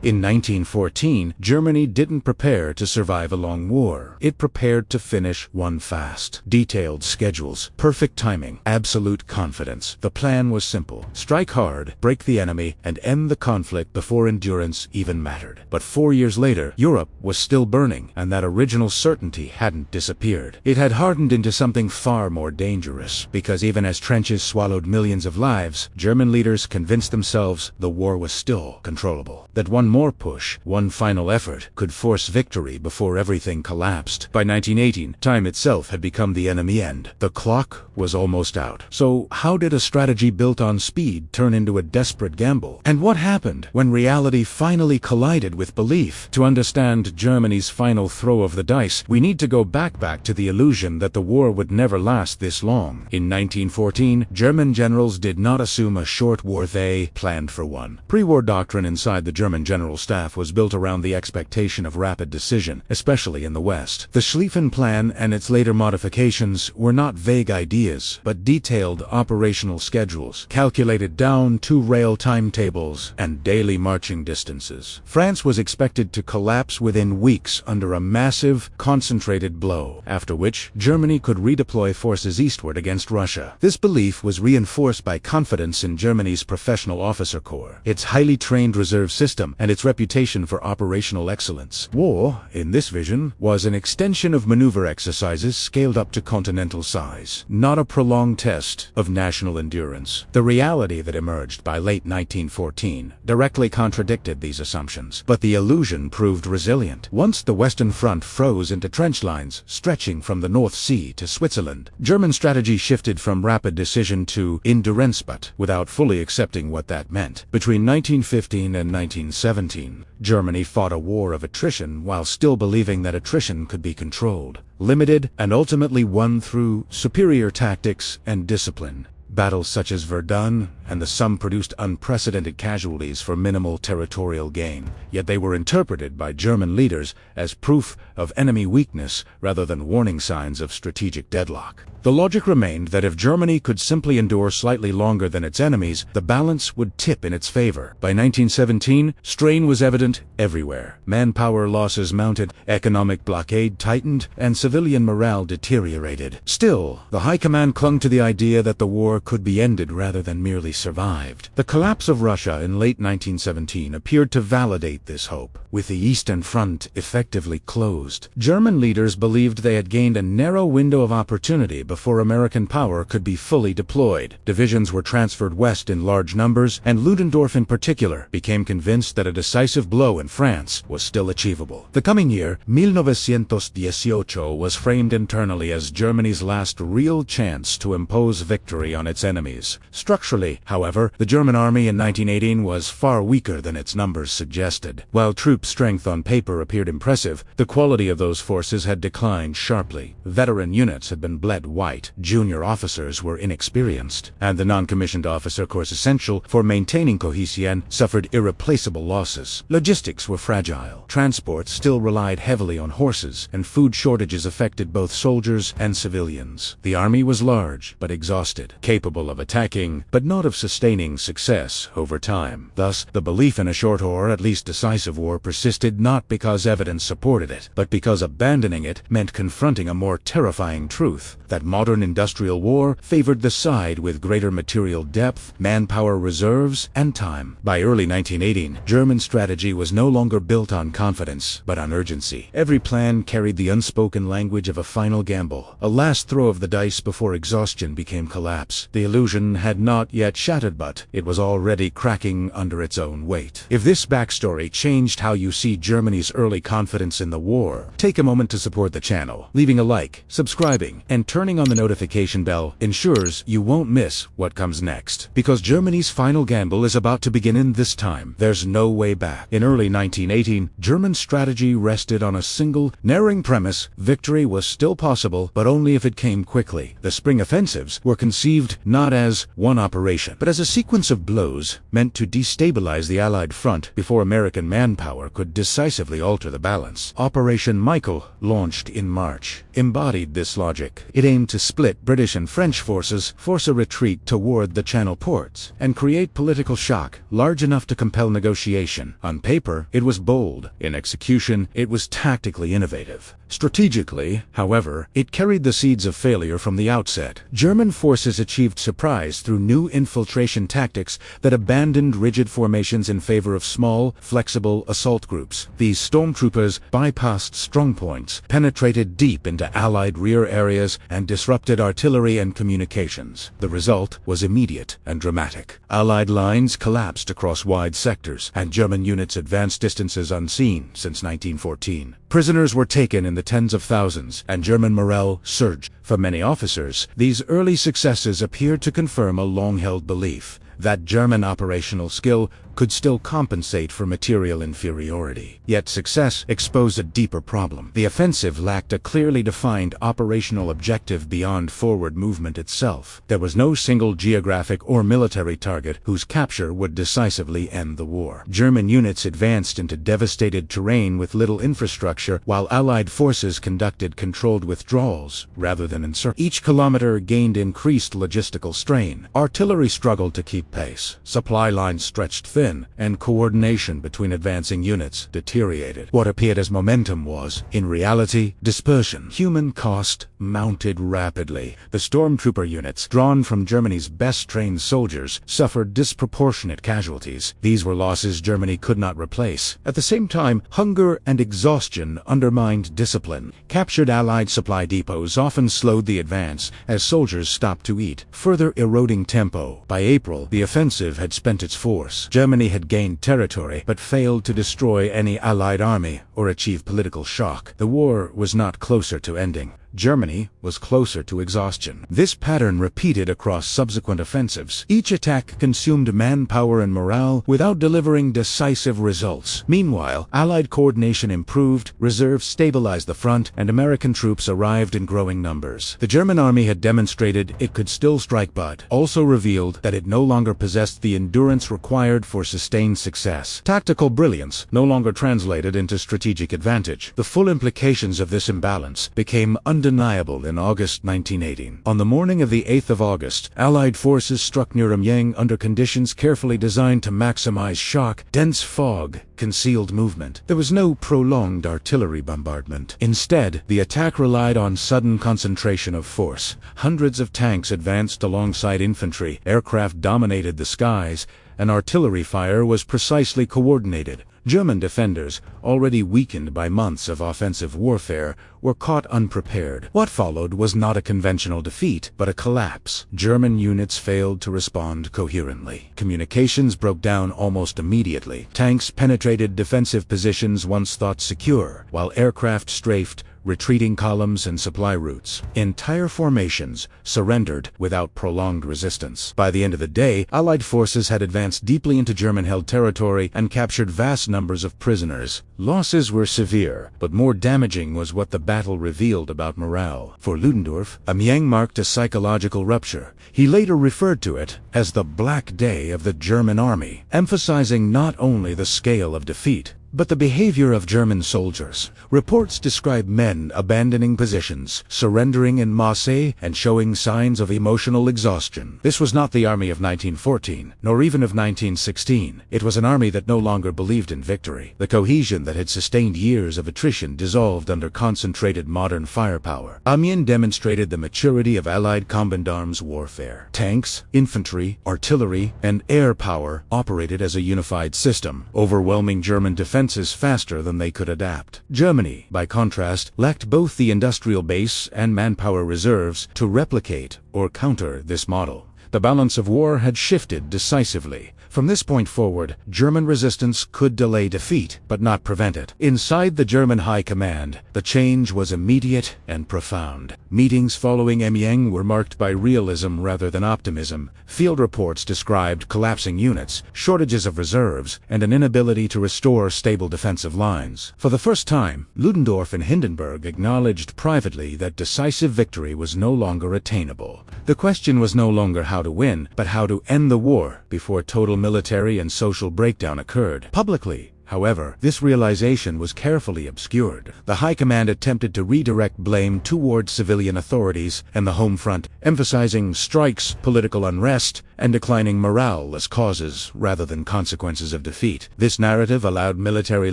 In 1914, Germany didn't prepare to survive a long war. It prepared to finish one fast. Detailed schedules, perfect timing, absolute confidence. The plan was simple: strike hard, break the enemy, and end the conflict before endurance even mattered. But 4 years later, Europe was still burning, and that original certainty hadn't disappeared. It had hardened into something far more dangerous, because even as trenches swallowed millions of lives, German leaders convinced themselves the war was still controllable. That one more push, one final effort, could force victory before everything collapsed. By 1918, time itself had become the enemy end. The clock was almost out. So how did a strategy built on speed turn into a desperate gamble? And what happened when reality finally collided with belief? To understand Germany's final throw of the dice, we need to go back to the illusion that the war would never last this long. In 1914, German generals did not assume a short war, they planned for one. Pre-war doctrine inside the German general staff was built around the expectation of rapid decision, especially in the West. The Schlieffen Plan and its later modifications were not vague ideas, but detailed operational schedules, calculated down to rail timetables and daily marching distances. France was expected to collapse within weeks under a massive, concentrated blow, after which Germany could redeploy forces eastward against Russia. This belief was reinforced by confidence in Germany's professional officer corps, its highly trained reserve system, and its reputation for operational excellence. War, in this vision, was an extension of maneuver exercises scaled up to continental size, not a prolonged test of national endurance. The reality that emerged by late 1914 directly contradicted these assumptions, but the illusion proved resilient. Once the Western Front froze into trench lines stretching from the North Sea to Switzerland, German strategy shifted from rapid decision to endurance, but without fully accepting what that meant. Between 1915 and 1917, Germany fought a war of attrition while still believing that attrition could be controlled, limited, and ultimately won through superior tactics and discipline. Battles such as Verdun and the Somme produced unprecedented casualties for minimal territorial gain, yet they were interpreted by German leaders as proof of enemy weakness rather than warning signs of strategic deadlock. The logic remained that if Germany could simply endure slightly longer than its enemies, the balance would tip in its favor. By 1917, strain was evident everywhere. Manpower losses mounted, economic blockade tightened, and civilian morale deteriorated. Still, the High Command clung to the idea that the war could be ended rather than merely survived. The collapse of Russia in late 1917 appeared to validate this hope. With the Eastern Front effectively closed, German leaders believed they had gained a narrow window of opportunity before American power could be fully deployed. Divisions were transferred west in large numbers, and Ludendorff in particular became convinced that a decisive blow in France was still achievable. The coming year, 1918, was framed internally as Germany's last real chance to impose victory on its enemies. Structurally, however, the German army in 1918 was far weaker than its numbers suggested. While troop strength on paper appeared impressive, the quality of those forces had declined sharply. Veteran units had been bled white, junior officers were inexperienced, and the non-commissioned officer corps essential for maintaining cohesion suffered irreplaceable losses. Logistics were fragile. Transport still relied heavily on horses, and food shortages affected both soldiers and civilians. The army was large, but exhausted, capable of attacking, but not of sustaining success over time. Thus, the belief in a short or at least decisive war persisted not because evidence supported it, but because abandoning it meant confronting a more terrifying truth, that modern industrial war favored the side with greater material depth, manpower reserves, and time. By early 1918, German strategy was no longer built on confidence, but on urgency. Every plan carried the unspoken language of a final gamble, a last throw of the dice before exhaustion became collapse. The illusion had not yet shattered, but it was already cracking under its own weight. If this backstory changed how you see Germany's early confidence in the war, take a moment to support the channel. Leaving a like, subscribing, and turning on the notification bell ensures you won't miss what comes next. Because Germany's final gamble is about to begin, in this time, there's no way back. In early 1918, German strategy rested on a single, narrowing premise: victory was still possible, but only if it came quickly. The spring offensives were conceived conflict not as one operation, but as a sequence of blows meant to destabilize the Allied front before American manpower could decisively alter the balance. Operation Michael, launched in March, embodied this logic. It aimed to split British and French forces, force a retreat toward the Channel ports, and create political shock large enough to compel negotiation. On paper, it was bold. In execution, it was tactically innovative. Strategically, however, it carried the seeds of failure from the outset. German forces achieved surprise through new infiltration tactics that abandoned rigid formations in favor of small, flexible assault groups. These stormtroopers bypassed strongpoints, penetrated deep into Allied rear areas, and disrupted artillery and communications. The result was immediate and dramatic. Allied lines collapsed across wide sectors, and German units advanced distances unseen since 1914. Prisoners were taken in the tens of thousands, and German morale surged. For many officers, these early successes appeared to confirm a long-held belief that German operational skill could still compensate for material inferiority. Yet success exposed a deeper problem. The offensive lacked a clearly defined operational objective beyond forward movement itself. There was no single geographic or military target whose capture would decisively end the war. German units advanced into devastated terrain with little infrastructure, while Allied forces conducted controlled withdrawals rather than encirclements. Each kilometer gained increased logistical strain. Artillery struggled to keep pace. Supply lines stretched thin, and coordination between advancing units deteriorated. What appeared as momentum was, in reality, dispersion. Human cost mounted rapidly. The stormtrooper units, drawn from Germany's best-trained soldiers, suffered disproportionate casualties. These were losses Germany could not replace. At the same time, hunger and exhaustion undermined discipline. Captured Allied supply depots often slowed the advance as soldiers stopped to eat, further eroding tempo. By April, the offensive had spent its force. Germany had gained territory, but failed to destroy any Allied army or achieve political shock. The war was not closer to ending. Germany was closer to exhaustion. This pattern repeated across subsequent offensives. Each attack consumed manpower and morale without delivering decisive results. Meanwhile, Allied coordination improved, reserves stabilized the front, and American troops arrived in growing numbers. The German army had demonstrated it could still strike, but also revealed that it no longer possessed the endurance required for sustained success. Tactical brilliance no longer translated into strategic advantage. The full implications of this imbalance became undeniable in August 1918. On the morning of the 8th of August, Allied forces struck near Amiens under conditions carefully designed to maximize shock. Dense fog concealed movement. There was no prolonged artillery bombardment. Instead, the attack relied on sudden concentration of force. Hundreds of tanks advanced alongside infantry, aircraft dominated the skies, and artillery fire was precisely coordinated. German defenders, already weakened by months of offensive warfare, were caught unprepared. What followed was not a conventional defeat, but a collapse. German units failed to respond coherently. Communications broke down almost immediately. Tanks penetrated defensive positions once thought secure, while aircraft strafed retreating columns and supply routes. Entire formations surrendered without prolonged resistance. By the end of the day, Allied forces had advanced deeply into German-held territory and captured vast numbers of prisoners. Losses were severe, but more damaging was what the battle revealed about morale. For Ludendorff, Amiens marked a psychological rupture. He later referred to it as the Black Day of the German army, emphasizing not only the scale of defeat, but the behavior of German soldiers. Reports describe men abandoning positions, surrendering en masse, and showing signs of emotional exhaustion. This was not the army of 1914, nor even of 1916. It was an army that no longer believed in victory. The cohesion that had sustained years of attrition dissolved under concentrated modern firepower. Amiens demonstrated the maturity of Allied combat arms warfare. Tanks, infantry, artillery, and air power operated as a unified system, overwhelming German defenses faster than they could adapt. Germany, by contrast, lacked both the industrial base and manpower reserves to replicate or counter this model. The balance of war had shifted decisively. From this point forward, German resistance could delay defeat, but not prevent it. Inside the German High Command, the change was immediate and profound. Meetings following Amiens were marked by realism rather than optimism. Field reports described collapsing units, shortages of reserves, and an inability to restore stable defensive lines. For the first time, Ludendorff and Hindenburg acknowledged privately that decisive victory was no longer attainable. The question was no longer how to win, but how to end the war before total military and social breakdown occurred. Publicly, however, this realization was carefully obscured. The High Command attempted to redirect blame toward civilian authorities and the home front, emphasizing strikes, political unrest, and declining morale as causes rather than consequences of defeat. This narrative allowed military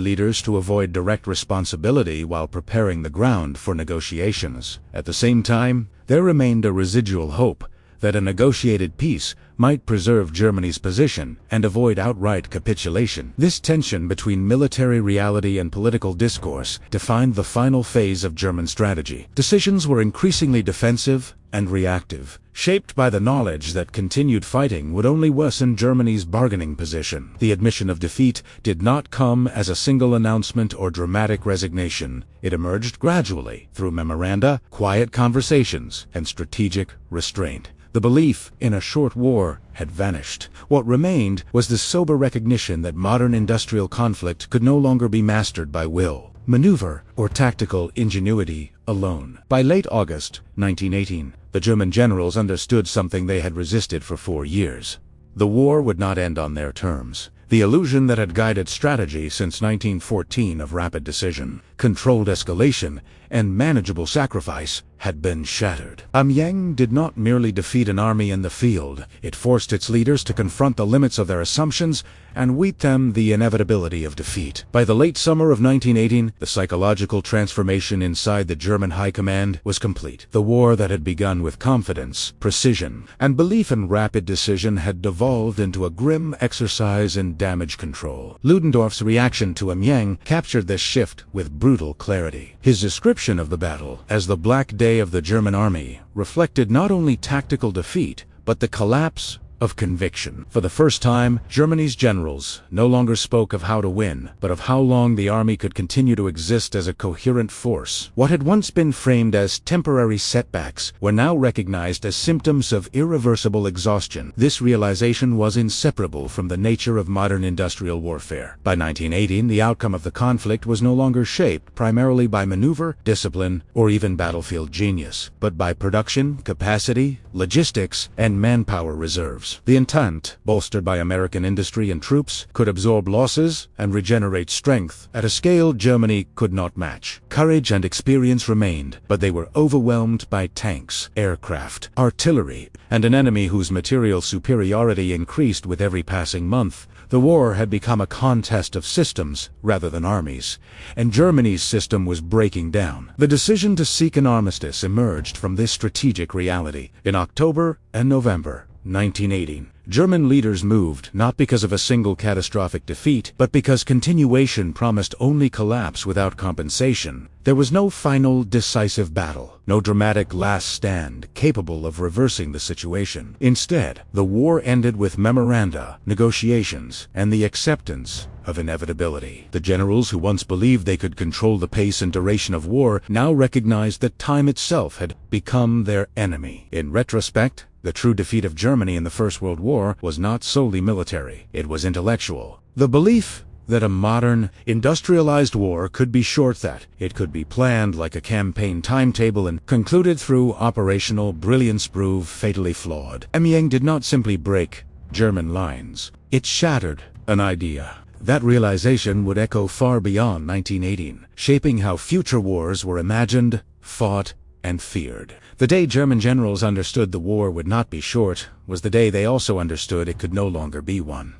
leaders to avoid direct responsibility while preparing the ground for negotiations. At the same time, there remained a residual hope that a negotiated peace might preserve Germany's position and avoid outright capitulation. This tension between military reality and political discourse defined the final phase of German strategy. Decisions were increasingly defensive and reactive, shaped by the knowledge that continued fighting would only worsen Germany's bargaining position. The admission of defeat did not come as a single announcement or dramatic resignation. It emerged gradually through memoranda, quiet conversations, and strategic restraint. The belief in a short war had vanished. What remained was the sober recognition that modern industrial conflict could no longer be mastered by will, maneuver, or tactical ingenuity alone. By late August 1918, the German generals understood something they had resisted for 4 years. The war would not end on their terms. The illusion that had guided strategy since 1914 of rapid decision, controlled escalation, and manageable sacrifice had been shattered. Amiens did not merely defeat an army in the field. It forced its leaders to confront the limits of their assumptions and with them the inevitability of defeat. By the late summer of 1918, the psychological transformation inside the German High Command was complete. The war that had begun with confidence, precision, and belief in rapid decision had devolved into a grim exercise in damage control. Ludendorff's reaction to Amiens captured this shift with brutal clarity. His description of the battle as the Black Day of the German army reflected not only tactical defeat, but the collapse of conviction. For the first time, Germany's generals no longer spoke of how to win, but of how long the army could continue to exist as a coherent force. What had once been framed as temporary setbacks were now recognized as symptoms of irreversible exhaustion. This realization was inseparable from the nature of modern industrial warfare. By 1918, the outcome of the conflict was no longer shaped primarily by maneuver, discipline, or even battlefield genius, but by production, capacity, logistics, and manpower reserves. The Entente, bolstered by American industry and troops, could absorb losses and regenerate strength at a scale Germany could not match. Courage and experience remained, but they were overwhelmed by tanks, aircraft, artillery, and an enemy whose material superiority increased with every passing month. The war had become a contest of systems rather than armies, and Germany's system was breaking down. The decision to seek an armistice emerged from this strategic reality. In October and November 1918, German leaders moved not because of a single catastrophic defeat, but because continuation promised only collapse without compensation. There was no final decisive battle, no dramatic last stand capable of reversing the situation. Instead, the war ended with memoranda, negotiations, and the acceptance of inevitability. The generals who once believed they could control the pace and duration of war now recognized that time itself had become their enemy. In retrospect, the true defeat of Germany in the First World War was not solely military, it was intellectual. The belief that a modern, industrialized war could be short, that it could be planned like a campaign timetable and concluded through operational brilliance proved fatally flawed. Amiens did not simply break German lines, it shattered an idea. That realization would echo far beyond 1918, shaping how future wars were imagined, fought, and feared. The day German generals understood the war would not be short was the day they also understood it could no longer be one.